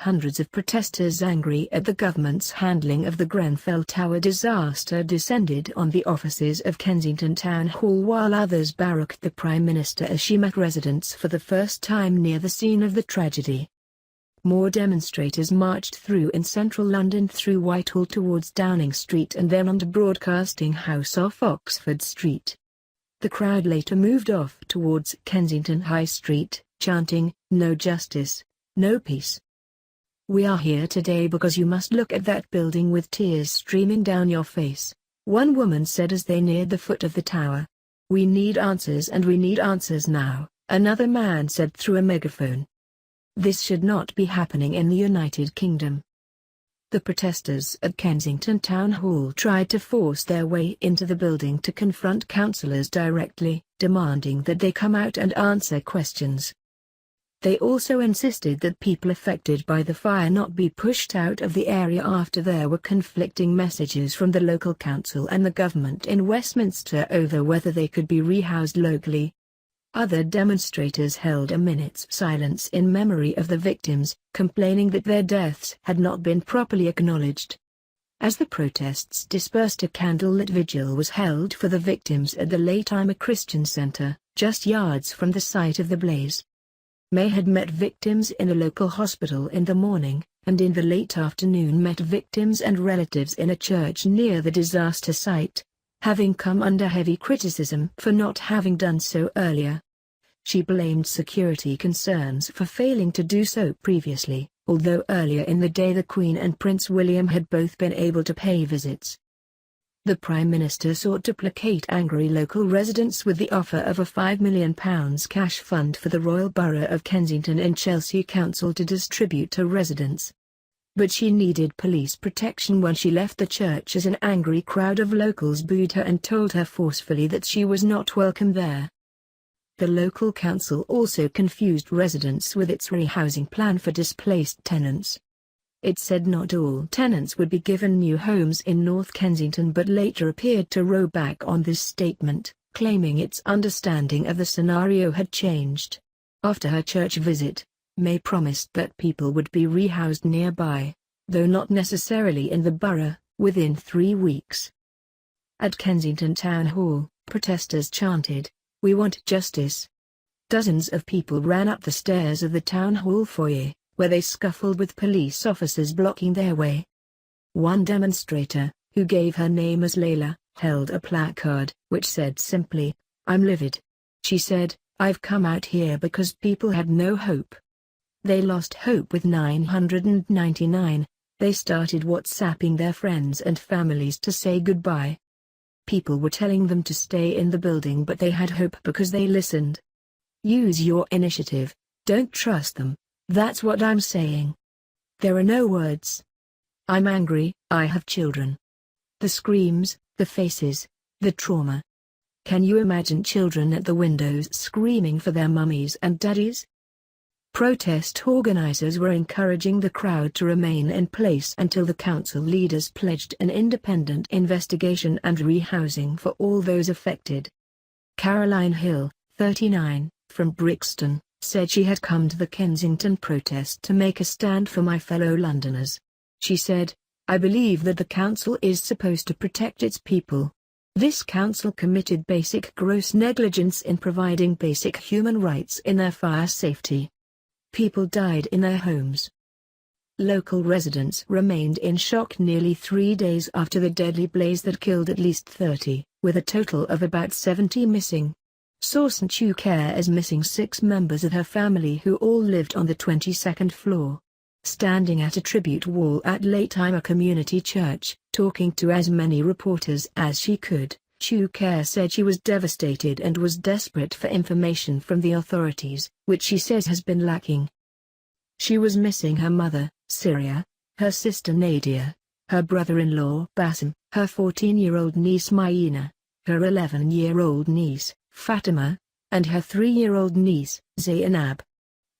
hundreds of protesters angry at the government's handling of the Grenfell Tower disaster descended on the offices of Kensington Town Hall, while others barracked the Prime Minister as she met residents for the first time near the scene of the tragedy. More demonstrators marched through in central London through Whitehall towards Downing Street and then onto Broadcasting House off Oxford Street. The crowd later moved off towards Kensington High Street, chanting, "No justice, no peace. We are here today because you must look at that building with tears streaming down your face," one woman said as they neared the foot of the tower. "We need answers and we need answers now," another man said through a megaphone. This should not be happening in the United Kingdom. The protesters at Kensington Town Hall tried to force their way into the building to confront councillors directly, demanding that they come out and answer questions. They also insisted that people affected by the fire not be pushed out of the area after there were conflicting messages from the local council and the government in Westminster over whether they could be rehoused locally. Other demonstrators held a minute's silence in memory of the victims, complaining that their deaths had not been properly acknowledged. As the protests dispersed, a candlelit vigil was held for the victims at the Latymer Christian Centre, just yards from the site of the blaze. May had met victims in a local hospital in the morning, and in the late afternoon met victims and relatives in a church near the disaster site, having come under heavy criticism for not having done so earlier. She blamed security concerns for failing to do so previously, although earlier in the day the Queen and Prince William had both been able to pay visits. The Prime Minister sought to placate angry local residents with the offer of a £5 million cash fund for the Royal Borough of Kensington and Chelsea Council to distribute to residents. But she needed police protection when she left the church as an angry crowd of locals booed her and told her forcefully that she was not welcome there. The local council also confused residents with its rehousing plan for displaced tenants. It said not all tenants would be given new homes in North Kensington, but later appeared to row back on this statement, claiming its understanding of the scenario had changed. After her church visit, May promised that people would be rehoused nearby, though not necessarily in the borough, within 3 weeks. At Kensington Town Hall, protesters chanted, "We want justice." Dozens of people ran up the stairs of the town hall foyer, where they scuffled with police officers blocking their way. One demonstrator, who gave her name as Layla, held a placard, which said simply, "I'm livid." She said, "I've come out here because people had no hope. They lost hope with 999, they started WhatsApping their friends and families to say goodbye. People were telling them to stay in the building, but they had hope because they listened. Use your initiative, don't trust them, that's what I'm saying. There are no words. I'm angry, I have children. The screams, the faces, the trauma. Can you imagine children at the windows screaming for their mummies and daddies?" Protest organizers were encouraging the crowd to remain in place until the council leaders pledged an independent investigation and rehousing for all those affected. Caroline Hill, 39, from Brixton, said she had come to the Kensington protest to make a stand for my fellow Londoners. She said, "I believe that the council is supposed to protect its people. This council committed basic gross negligence in providing basic human rights in their fire safety. People died in their homes." Local residents remained in shock nearly 3 days after the deadly blaze that killed at least 30, with a total of about 70 missing. Source: Chu Care is missing 6 members of her family who all lived on the 22nd floor. Standing at a tribute wall at Latymer Community Church, talking to as many reporters as she could, Chu Care said she was devastated and was desperate for information from the authorities, which she says has been lacking. She was missing her mother, Syria, her sister Nadia, her brother-in-law Bassem, her 14-year-old niece Mayina, her 11-year-old niece, Fatima, and her 3-year-old niece, Zainab.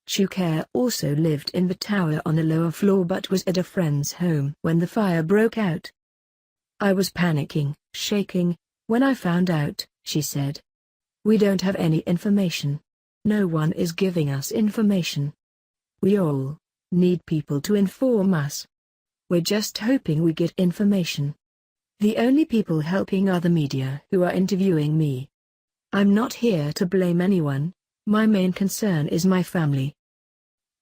Chu Care also lived in the tower on the lower floor but was at a friend's home when the fire broke out. "I was panicking, shaking, when I found out," she said. "We don't have any information. No one is giving us information. We all need people to inform us. We're just hoping we get information. The only people helping are the media who are interviewing me. I'm not here to blame anyone, my main concern is my family."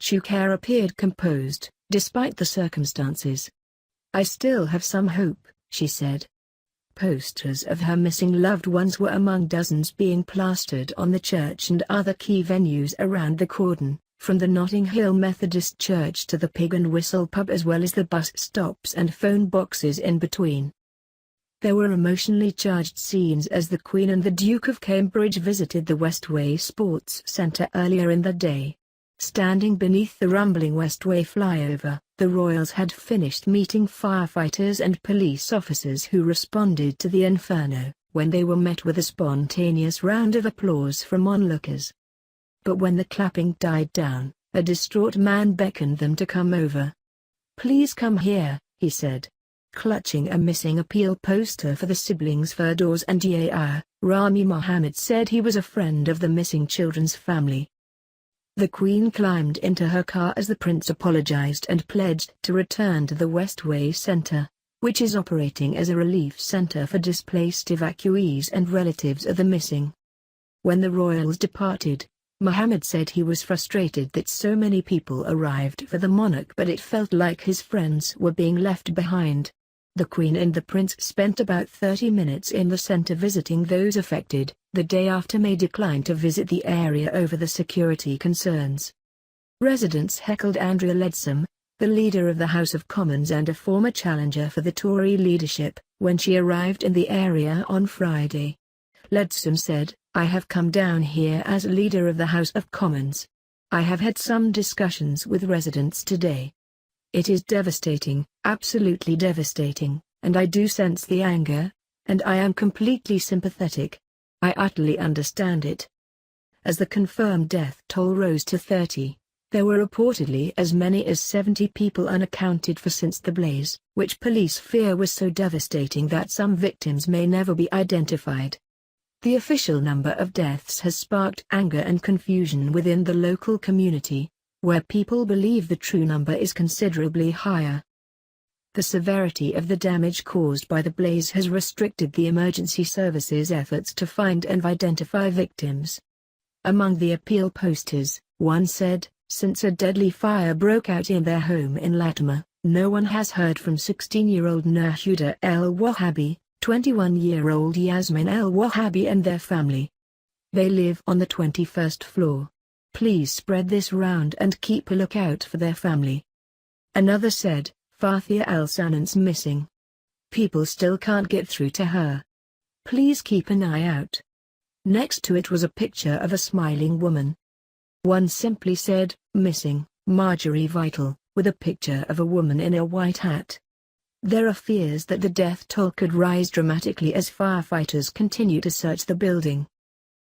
Chukar appeared composed, despite the circumstances. "I still have some hope," she said. Posters of her missing loved ones were among dozens being plastered on the church and other key venues around the cordon, from the Notting Hill Methodist Church to the Pig and Whistle pub, as well as the bus stops and phone boxes in between. There were emotionally charged scenes as the Queen and the Duke of Cambridge visited the Westway Sports Centre earlier in the day. Standing beneath the rumbling Westway flyover, the royals had finished meeting firefighters and police officers who responded to the inferno, when they were met with a spontaneous round of applause from onlookers. But when the clapping died down, a distraught man beckoned them to come over. "Please come here," he said. Clutching a missing appeal poster for the siblings Firdaus and Yahya, Rami Mohammed said he was a friend of the missing children's family. The Queen climbed into her car as the Prince apologized and pledged to return to the Westway Centre, which is operating as a relief centre for displaced evacuees and relatives of the missing. When the royals departed, Mohammed said he was frustrated that so many people arrived for the monarch, but it felt like his friends were being left behind. The Queen and the Prince spent about 30 minutes in the centre visiting those affected. The day after May declined to visit the area over the security concerns. Residents heckled Andrea Leadsom, the leader of the House of Commons and a former challenger for the Tory leadership, when she arrived in the area on Friday. Leadsom said, "I have come down here as leader of the House of Commons. I have had some discussions with residents today. It is devastating, absolutely devastating, and I do sense the anger, and I am completely sympathetic. I utterly understand it." As the confirmed death toll rose to 30, there were reportedly as many as 70 people unaccounted for since the blaze, which police fear was so devastating that some victims may never be identified. The official number of deaths has sparked anger and confusion within the local community, where people believe the true number is considerably higher. The severity of the damage caused by the blaze has restricted the emergency services' efforts to find and identify victims. Among the appeal posters, one said, "Since a deadly fire broke out in their home in Latimer, no one has heard from 16-year-old Nurhuda El-Wahabi, 21-year-old Yasmin El-Wahabi and their family. They live on the 21st floor. Please spread this round and keep a lookout for their family." Another said, "Fathia Al-Sanan's missing. People still can't get through to her. Please keep an eye out." Next to it was a picture of a smiling woman. One simply said, "Missing, Marjorie Vital," with a picture of a woman in a white hat. There are fears that the death toll could rise dramatically as firefighters continue to search the building.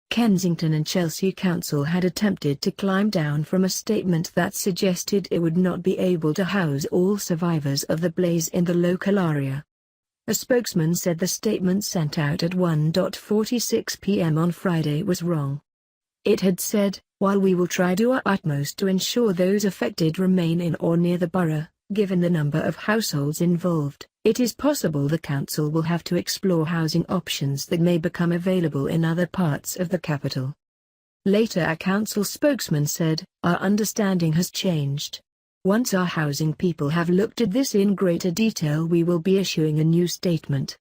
Kensington and Chelsea Council had attempted to climb down from a statement that suggested it would not be able to house all survivors of the blaze in the local area. A spokesman said the statement sent out at 1:46 p.m. on Friday was wrong. It had said, "While we will try our utmost to ensure those affected remain in or near the borough, given the number of households involved, it is possible the council will have to explore housing options that may become available in other parts of the capital." Later a council spokesman said, "Our understanding has changed. Once our housing people have looked at this in greater detail, we will be issuing a new statement."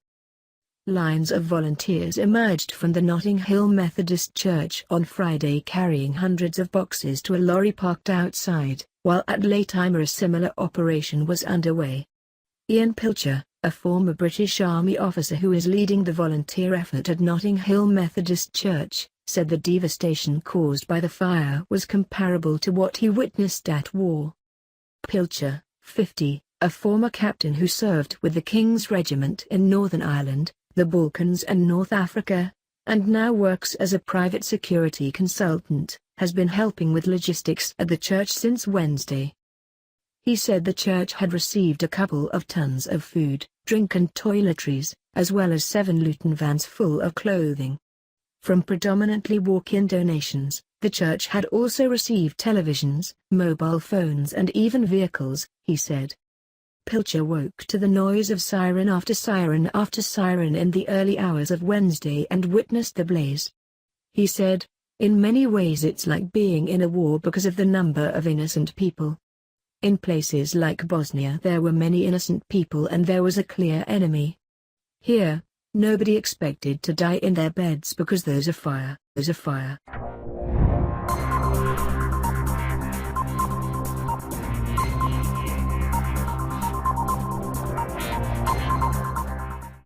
Lines of volunteers emerged from the Notting Hill Methodist Church on Friday carrying hundreds of boxes to a lorry parked outside, while at Laytimer a similar operation was underway. Ian Pilcher, a former British Army officer who is leading the volunteer effort at Notting Hill Methodist Church, said the devastation caused by the fire was comparable to what he witnessed at war. Pilcher, 50, a former captain who served with the King's Regiment in Northern Ireland, the Balkans and North Africa, and now works as a private security consultant, has been helping with logistics at the church since Wednesday. He said the church had received a couple of tons of food, drink and toiletries, as well as 7 Luton vans full of clothing. From predominantly walk-in donations, the church had also received televisions, mobile phones and even vehicles, he said. Pilcher woke to the noise of siren after siren after siren in the early hours of Wednesday and witnessed the blaze. He said, "In many ways it's like being in a war because of the number of innocent people. In places like Bosnia there were many innocent people and there was a clear enemy. Here, nobody expected to die in their beds because there's a fire.